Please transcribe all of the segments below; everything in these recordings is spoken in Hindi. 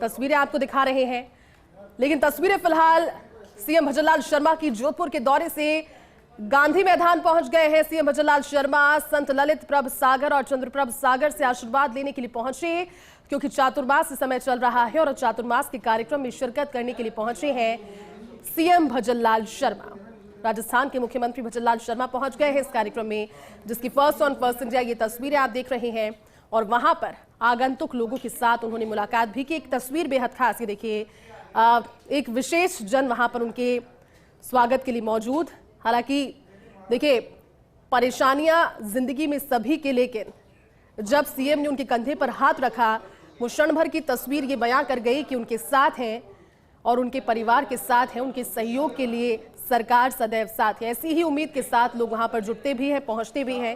तस्वीरें आपको दिखा रहे हैं। लेकिन तस्वीरें फिलहाल सीएम भजनलाल शर्मा की जोधपुर के दौरे से गांधी मैदान पहुंच गए हैं। सीएम भजनलाल शर्मा संत ललित प्रभ सागर और चंद्रप्रभ सागर से आशीर्वाद लेने के लिए पहुंचे, क्योंकि चातुर्मास समय चल रहा है और चातुर्मास के कार्यक्रम में शिरकत करने के लिए पहुंचे हैं सीएम भजनलाल शर्मा। राजस्थान के मुख्यमंत्री भजनलाल शर्मा पहुंच गए हैं इस कार्यक्रम में, जिसकी फर्स्ट ऑन फर्स्ट इंडिया ये तस्वीरें आप देख रहे हैं। और वहां पर आगंतुक लोगों के साथ उन्होंने मुलाकात भी की। एक तस्वीर बेहद खास, ये देखिए, एक विशेष जन वहां पर उनके स्वागत के लिए मौजूद। हालांकि देखिए, परेशानियां जिंदगी में सभी के, लेकिन जब सीएम ने उनके कंधे पर हाथ रखा, वो क्षण भर की तस्वीर ये बयां कर गई कि उनके साथ हैं और उनके परिवार के साथ हैं। उनके सहयोग के लिए सरकार सदैव साथ है। ऐसी ही उम्मीद के साथ लोग वहां पर जुटते भी हैं, पहुंचते भी हैं।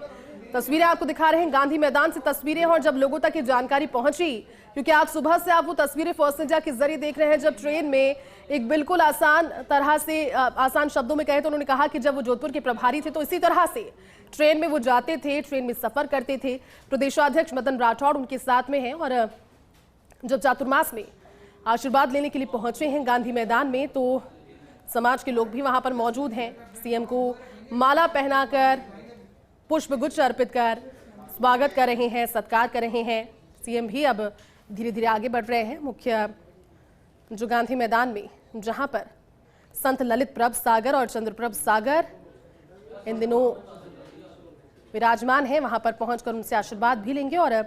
तस्वीरें आपको दिखा रहे हैं गांधी मैदान से तस्वीरें, और जब लोगों तक ये जानकारी पहुंची, क्योंकि आज सुबह से आप वो तस्वीरें फर्स्ट इंडिया के जरिए देख रहे हैं, जब ट्रेन में एक बिल्कुल आसान तरह से, आसान शब्दों में कहे तो उन्होंने कहा कि जब वो जोधपुर के प्रभारी थे तो इसी तरह से ट्रेन में वो जाते थे, ट्रेन में सफर करते थे। प्रदेशाध्यक्ष मदन राठौड़ उनके साथ में हैं, और जब चातुर्मास में आशीर्वाद लेने के लिए पहुंचे हैं गांधी मैदान में, तो समाज के लोग भी वहां पर मौजूद हैं। सीएम को माला पहनाकर, पुष्पगुच्छ अर्पित कर स्वागत कर रहे हैं, सत्कार कर रहे हैं। सीएम भी अब धीरे धीरे आगे बढ़ रहे हैं मुख्य जो गांधी मैदान में, जहां पर संत ललित प्रभ सागर और चंद्रप्रभ सागर इन दिनों विराजमान है। वहां पर पहुंचकर उनसे आशीर्वाद भी लेंगे। और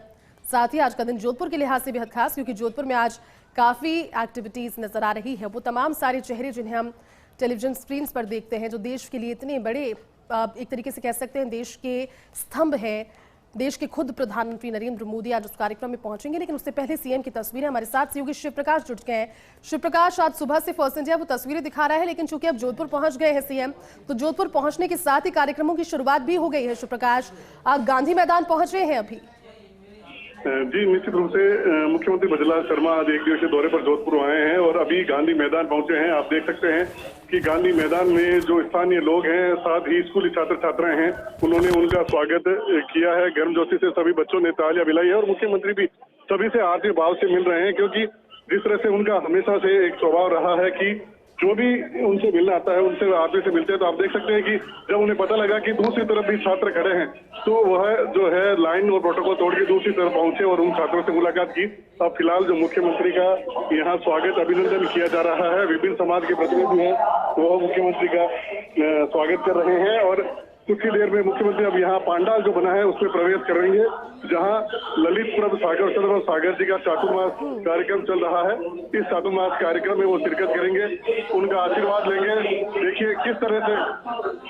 साथ ही आज का दिन जोधपुर के लिहाज से बेहद खास, क्योंकि जोधपुर में आज काफी एक्टिविटीज नजर आ रही है। वो तमाम सारे चेहरे जिन्हें हम टेलीविजन स्क्रीन पर देखते हैं, जो देश के लिए इतने बड़े, एक तरीके से कह सकते हैं देश के स्तंभ है। देश के खुद प्रधानमंत्री नरेंद्र मोदी आज उस कार्यक्रम में पहुंचेंगे, लेकिन उससे पहले सीएम की तस्वीरें हमारे साथ सहयोगी शिव प्रकाश जुट गए हैं। शिव प्रकाश, आज सुबह से फर्स्ट इंडिया वो तस्वीरें दिखा रहा है, लेकिन चूंकि अब जोधपुर पहुंच गए हैं सीएम, तो जोधपुर पहुंचने के साथ ही कार्यक्रमों की शुरुआत भी हो गई है। शिव प्रकाश, आप गांधी मैदान पहुंच रहे हैं अभी? जी, निश्चित रूप से मुख्यमंत्री भजनलाल शर्मा आज एक दिवसीय दौरे पर जोधपुर आए हैं और अभी गांधी मैदान पहुंचे हैं। आप देख सकते हैं कि गांधी मैदान में जो स्थानीय लोग हैं, साथ ही स्कूली छात्र छात्राएं हैं, उन्होंने उनका स्वागत किया है। गर्मजोशी से सभी बच्चों ने तालियां बजाई है और मुख्यमंत्री भी सभी से आदर भाव से मिल रहे हैं, क्योंकि जिस तरह से उनका हमेशा से एक स्वभाव रहा है कि जो भी उनसे मिलना आता है उनसे आदर से मिलते हैं। तो आप देख सकते हैं कि जब उन्हें पता लगा कि दूसरी तरफ भी छात्र खड़े हैं, तो वह जो है लाइन और प्रोटोकॉल तोड़ के दूसरी तरफ पहुंचे और उन छात्रों से मुलाकात की। अब फिलहाल जो मुख्यमंत्री का यहाँ स्वागत, अभिनंदन किया जा रहा है। विभिन्न समाज के प्रतिनिधि हैं, वो मुख्यमंत्री का स्वागत कर रहे हैं। और कुछ ही देर में मुख्यमंत्री अब यहाँ पांडाल जो बना है उसमें प्रवेश करेंगे, जहाँ ललित प्रभ सागर और चंद्रप्रभ सागर जी का चातुर्मास कार्यक्रम चल रहा है। इस चातुर्मास कार्यक्रम में वो शिरकत करेंगे, उनका आशीर्वाद लेंगे। देखिए किस तरह से,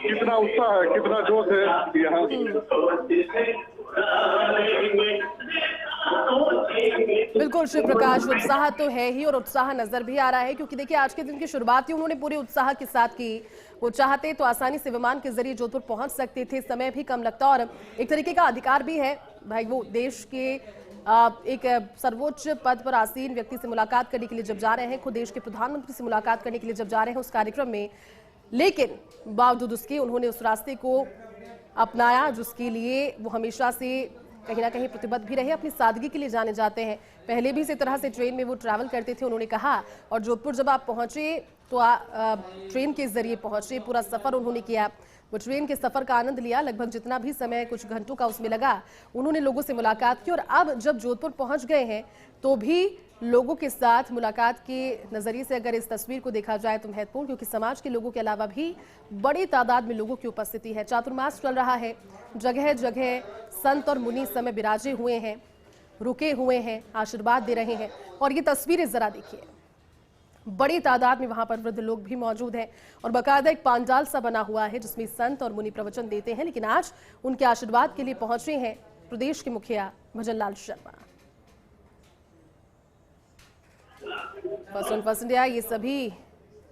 कितना उत्साह है, कितना जोश है यहाँ। बिल्कुल शिव प्रकाश, उत्साह तो है ही और उत्साह नजर भी आ रहा है, क्योंकि देखिए आज के दिन की शुरुआत ही उन्होंने पूरे उत्साह के साथ की। वो चाहते तो आसानी से विमान के जरिए जोधपुर पहुंच सकते थे, समय भी कम लगता और एक तरीके का अधिकार भी है भाई। वो देश के एक सर्वोच्च पद पर आसीन व्यक्ति से मुलाकात करने के लिए जब जा रहे हैं, खुद देश के प्रधानमंत्री से मुलाकात करने के लिए जब जा रहे हैं उस कार्यक्रम में, लेकिन बावजूद उसके उन्होंने उस रास्ते को अपनाया जिसके लिए वो हमेशा से कहीं ना कहीं प्रतिबद्ध भी रहे। अपनी सादगी के लिए जाने जाते हैं। पहले भी इसी तरह से ट्रेन में वो ट्रैवल करते थे, उन्होंने कहा। और जोधपुर जब आप पहुंचे तो ट्रेन के जरिए पहुंचे, पूरा सफर उन्होंने किया। वो ट्रेन के सफर का आनंद लिया, लगभग जितना भी समय कुछ घंटों का उसमें लगा, उन्होंने लोगों से मुलाकात की। और अब जब जोधपुर पहुंच गए हैं तो भी लोगों के साथ मुलाकात के नजरिए से अगर इस तस्वीर को देखा जाए तो महत्वपूर्ण, क्योंकि समाज के लोगों के अलावा भी बड़ी तादाद में लोगों की उपस्थिति है। चातुर्मास चल रहा है, जगह जगह संत और मुनि समय विराजे हुए हैं, रुके हुए हैं, आशीर्वाद दे रहे हैं। और ये तस्वीरें जरा देखिए, बड़ी तादाद में वहां पर वृद्ध लोग भी मौजूद हैं और बाकायदा एक पांडाल सा बना हुआ है जिसमें संत और मुनि प्रवचन देते हैं। लेकिन आज उनके आशीर्वाद के लिए पहुंचे हैं प्रदेश के मुखिया Bhajanlal Sharma. First on first India ये सभी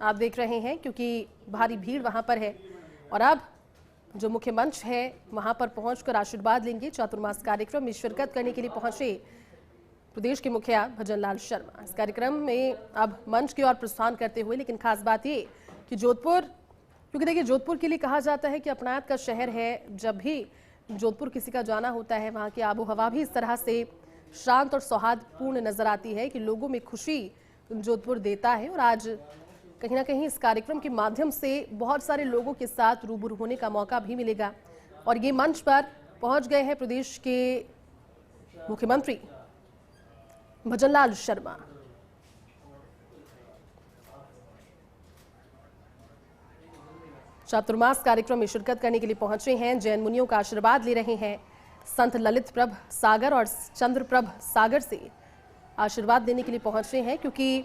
आप देख रहे हैं, क्योंकि भारी भीड़ वहां पर है। और अब जो मुख्य मंच है वहां पर पहुंचकर आशीर्वाद लेंगे। चातुर्मास कार्यक्रम में शिरकत करने के लिए पहुंचे प्रदेश के मुखिया भजनलाल शर्मा। इस कार्यक्रम में अब मंच की ओर प्रस्थान करते हुए, लेकिन खास बात ये कि जोधपुर, क्योंकि देखिए जोधपुर के लिए कहा जाता है कि अपनायत का शहर है। जब भी जोधपुर किसी का जाना होता है, वहाँ की आबो हवा भी इस तरह से शांत और सौहार्दपूर्ण नजर आती है, कि लोगों में खुशी जोधपुर देता है। और आज कहीं ना कहीं इस कार्यक्रम के माध्यम से बहुत सारे लोगों के साथ रूबरू होने का मौका भी मिलेगा। और ये मंच पर पहुंच गए हैं प्रदेश के मुख्यमंत्री भजनलाल शर्मा। चातुर्मास कार्यक्रम में शिरकत करने के लिए पहुंचे हैं। जैन मुनियों का आशीर्वाद ले रहे हैं। संत ललित प्रभ सागर और चंद्रप्रभ सागर से आशीर्वाद देने के लिए पहुंचे हैं, क्योंकि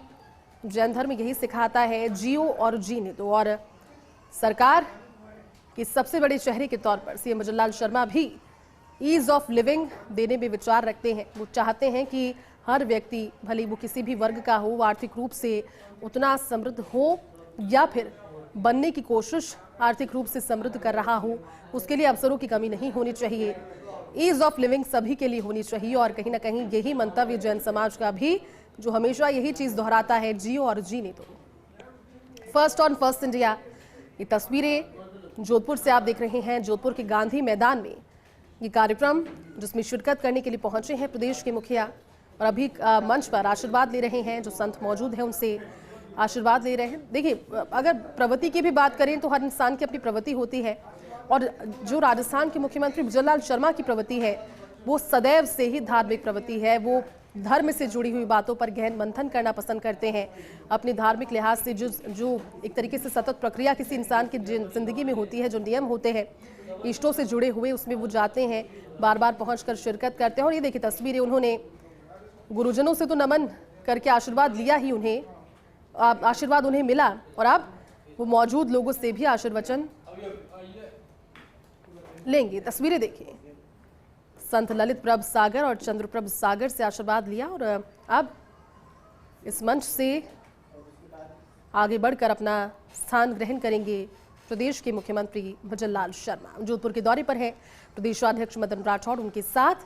जैन धर्म यही सिखाता है, जियो और जीने दो। और सरकार के सबसे बड़े चेहरे के तौर पर सीएम भजनलाल शर्मा भी ईज ऑफ लिविंग देने में विचार रखते हैं। वो चाहते हैं कि हर व्यक्ति, भले वो किसी भी वर्ग का हो, वो आर्थिक रूप से उतना समृद्ध हो या फिर बनने की कोशिश आर्थिक रूप से समृद्ध कर रहा हो, उसके लिए अवसरों की कमी नहीं होनी चाहिए। ईज ऑफ लिविंग सभी के लिए होनी चाहिए। और कहीं ना कहीं यही मंतव्य जैन समाज का भी, जो हमेशा यही चीज दोहराता है, जियो और जीने दो। फर्स्ट ऑन फर्स्ट इंडिया, ये तस्वीरें जोधपुर से आप देख रहे हैं। जोधपुर के गांधी मैदान में ये कार्यक्रम, जिसमें शिरकत करने के लिए पहुंचे हैं प्रदेश के मुखिया, और अभी मंच पर आशीर्वाद ले रहे हैं। जो संत मौजूद हैं उनसे आशीर्वाद ले रहे हैं। देखिए, अगर प्रवृत्ति की भी बात करें तो हर इंसान की अपनी प्रवृत्ति होती है, और जो राजस्थान के मुख्यमंत्री भजनलाल शर्मा की प्रवृत्ति है, वो सदैव से ही धार्मिक प्रवृत्ति है। वो धर्म से जुड़ी हुई बातों पर गहन मंथन करना पसंद करते हैं। अपने धार्मिक लिहाज से जो एक तरीके से सतत प्रक्रिया किसी इंसान की जिंदगी में होती है, जो नियम होते हैं इष्टों से जुड़े हुए, उसमें वो जाते हैं, बार बार पहुंचकर शिरकत करते हैं। और ये देखिए तस्वीरें, उन्होंने गुरुजनों से तो नमन करके आशीर्वाद लिया ही, उन्हें आशीर्वाद उन्हें मिला, और अब वो मौजूद लोगों से भी आशीर्वचन लेंगे। तस्वीरें देखिए, संत ललित प्रभ सागर और चंद्रप्रभ सागर से आशीर्वाद लिया, और अब इस मंच से आगे बढ़कर अपना स्थान ग्रहण करेंगे प्रदेश के मुख्यमंत्री भजनलाल शर्मा। जोधपुर के दौरे पर है प्रदेशाध्यक्ष मदन राठौड़, उनके साथ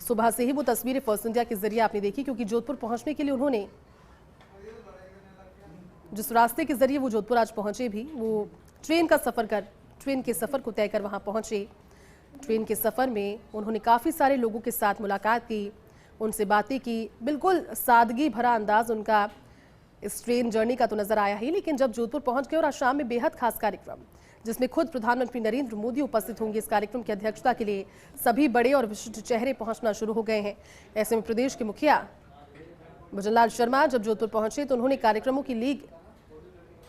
सुबह से ही वो तस्वीरें फर्स्ट इंडिया के जरिए आपने देखी, क्योंकि जोधपुर पहुंचने के लिए उन्होंने जिस रास्ते के जरिए वो जोधपुर आज पहुंचे भी, वो ट्रेन के सफर को तय कर वहां पहुंचे। ट्रेन के सफर में उन्होंने काफी सारे लोगों के साथ मुलाकात की, उनसे बातें की। बिल्कुल सादगी भरा अंदाज उनका इस ट्रेन जर्नी का तो नजर आया ही, लेकिन जब जोधपुर पहुंच गए और आज शाम में बेहद खास कार्यक्रम, जिसमें खुद प्रधानमंत्री नरेंद्र मोदी उपस्थित होंगे, इस कार्यक्रम की अध्यक्षता के लिए सभी बड़े और विशिष्ट चेहरे पहुंचना शुरू हो गए हैं। ऐसे में प्रदेश के मुखिया भजनलाल शर्मा जब जोधपुर पहुंचे तो उन्होंने कार्यक्रमों की लीग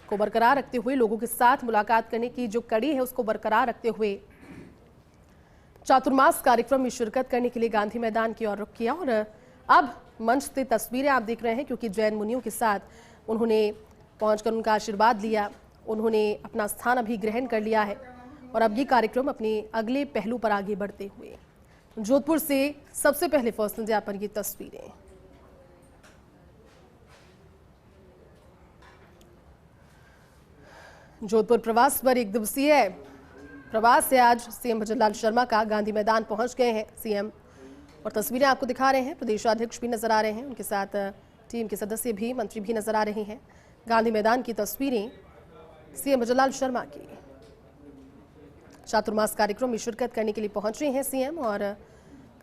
को बरकरार रखते हुए, लोगों के साथ मुलाकात करने की जो कड़ी है उसको बरकरार रखते हुए चातुर्मास कार्यक्रम में शिरकत करने के लिए गांधी मैदान की ओर रुख किया। और अब मंच से तस्वीरें आप देख रहे हैं, क्योंकि जैन मुनियों के साथ उन्होंने पहुंचकर उनका आशीर्वाद लिया, उन्होंने अपना स्थान अभी ग्रहण कर लिया है। और अब ये कार्यक्रम अपने अगले पहलू पर आगे बढ़ते हुए जोधपुर से सबसे पहले फर्स्ट इंडिया पर ये तस्वीरें। जोधपुर प्रवास पर एक दिवसीय प्रवास है आज सीएम भजनलाल शर्मा का। गांधी मैदान पहुंच गए हैं सीएम, और तस्वीरें आपको दिखा रहे हैं। प्रदेशाध्यक्ष भी नजर आ रहे हैं, उनके साथ टीम के सदस्य भी, मंत्री भी नजर आ रहे हैं। गांधी मैदान की तस्वीरें सीएम भजनलाल शर्मा की। चातुर्मास कार्यक्रम में शिरकत करने के लिए पहुंचे हैं सीएम, और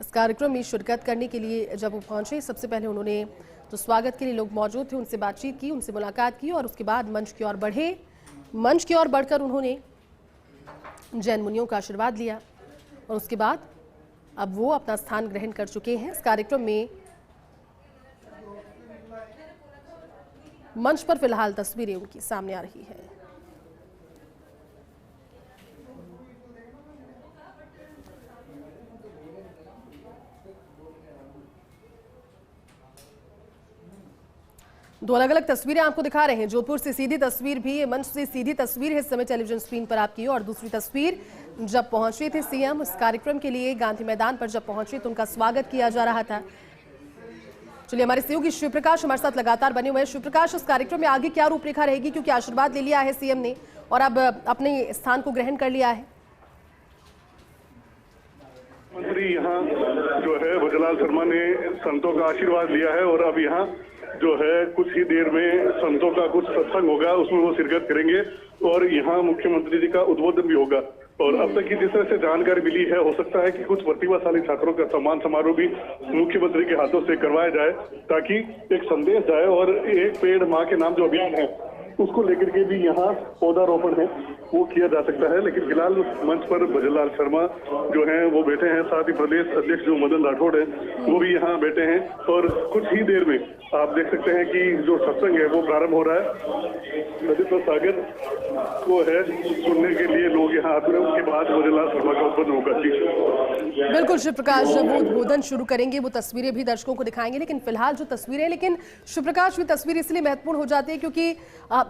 इस कार्यक्रम में शिरकत करने के लिए जब वो पहुंचे, सबसे पहले उन्होंने जो स्वागत के लिए लोग मौजूद थे उनसे बातचीत की, उनसे मुलाकात की, और उसके बाद मंच की ओर बढ़े। मंच की ओर बढ़कर उन्होंने जैन मुनियों का आशीर्वाद लिया, और उसके बाद अब वो अपना स्थान ग्रहण कर चुके हैं। इस कार्यक्रम में मंच पर फिलहाल तस्वीरें उनकी सामने आ रही है। दो अलग अलग तस्वीरें आपको दिखा रहे हैं। जोधपुर से सीधी तस्वीर भी, मंच से सीधी तस्वीर है इस समय टेलीविजन स्क्रीन पर आपकी, और दूसरी तस्वीर जब पहुंचे थे सीएम इस कार्यक्रम के लिए गांधी मैदान पर, जब पहुंचे तो उनका स्वागत किया जा रहा था। चलिए, हमारे सहयोगी शिवप्रकाश हमारे साथ लगातार बने हुए हैं। शिवप्रकाश, इस कार्यक्रम में आगे क्या रूपरेखा रहेगी, क्योंकि आशीर्वाद ले लिया है सीएम ने और अब अपने स्थान को ग्रहण कर लिया है? मंत्री यहाँ जो है भजनलाल शर्मा ने संतों का आशीर्वाद लिया है, और अब यहाँ जो है कुछ ही देर में संतों का कुछ सत्संग होगा, उसमें वो शिरकत करेंगे, और यहाँ मुख्यमंत्री जी का उद्बोधन भी होगा। और अब तक की जिस तरह से जानकारी मिली है, हो सकता है कि कुछ प्रतिभाशाली छात्रों का सम्मान समारोह भी मुख्यमंत्री के हाथों से करवाया जाए, ताकि एक संदेश जाए और एक पेड़ माँ के नाम जो अभियान है उसको लेकर के भी यहाँ पौधारोपण है वो किया जा सकता है। लेकिन फिलहाल मंच पर भजनलाल शर्मा जो हैं वो बैठे हैं, साथ ही प्रदेश अध्यक्ष जो मदन राठौड़ है वो भी यहाँ बैठे हैं और कुछ ही देर में आप देख सकते हैं कि जो सत्संग है वो प्रारंभ हो रहा है। प्रदीप सागर को है सुनने के लिए लोग यहाँ आते हैं, उसके बाद भजनलाल शर्मा का उद्बोधन होगा। बिल्कुल शिव प्रकाश, जब वो उद्बोधन शुरू करेंगे वो तस्वीरें भी दर्शकों को दिखाएंगे, लेकिन फिलहाल जो तस्वीरें, लेकिन शिव प्रकाश की तस्वीर इसलिए महत्वपूर्ण हो जाती है क्योंकि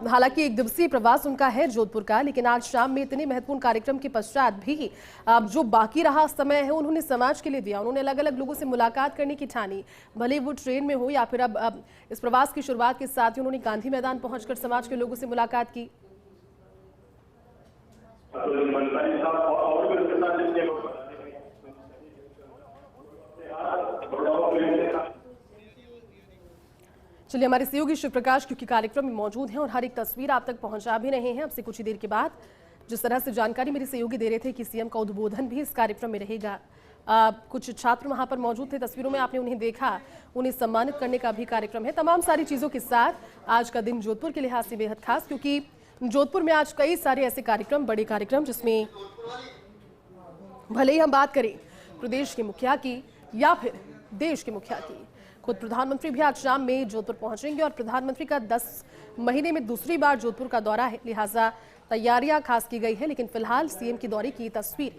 हालांकि एक दिवसीय प्रवास उनका है जोधपुर का, लेकिन आज शाम में इतने महत्वपूर्ण कार्यक्रम के पश्चात भी जो बाकी रहा समय है उन्होंने समाज के लिए दिया। उन्होंने अलग अलग लोगों से मुलाकात करने की ठानी, भले वो ट्रेन में हो या फिर अब इस प्रवास की शुरुआत के साथ ही उन्होंने गांधी मैदान पहुंचकर समाज के लोगों से मुलाकात की। चलिए, हमारे सहयोगी शिव प्रकाश क्योंकि कार्यक्रम में मौजूद हैं और हर एक तस्वीर आप तक पहुंचा भी रहे हैं। अब से कुछ ही देर के बाद जिस तरह से जानकारी मेरे सहयोगी दे रहे थे कि सीएम का उद्बोधन भी इस कार्यक्रम में रहेगा। कुछ छात्र वहां पर मौजूद थे, तस्वीरों में आपने उन्हें देखा, उन्हें सम्मानित करने का भी कार्यक्रम है। तमाम सारी चीजों के साथ आज का दिन जोधपुर के लिहाज से बेहद खास, क्योंकि जोधपुर में आज कई सारे ऐसे कार्यक्रम, बड़े कार्यक्रम, जिसमें भले ही हम बात करें प्रदेश के मुखिया की या फिर देश के मुखिया की, खुद प्रधानमंत्री भी आज शाम में जोधपुर पहुंचेंगे और प्रधानमंत्री का 10 महीने में दूसरी बार जोधपुर का दौरा है, लिहाजा तैयारियां खास की गई है। लेकिन फिलहाल सीएम के दौरे की तस्वीर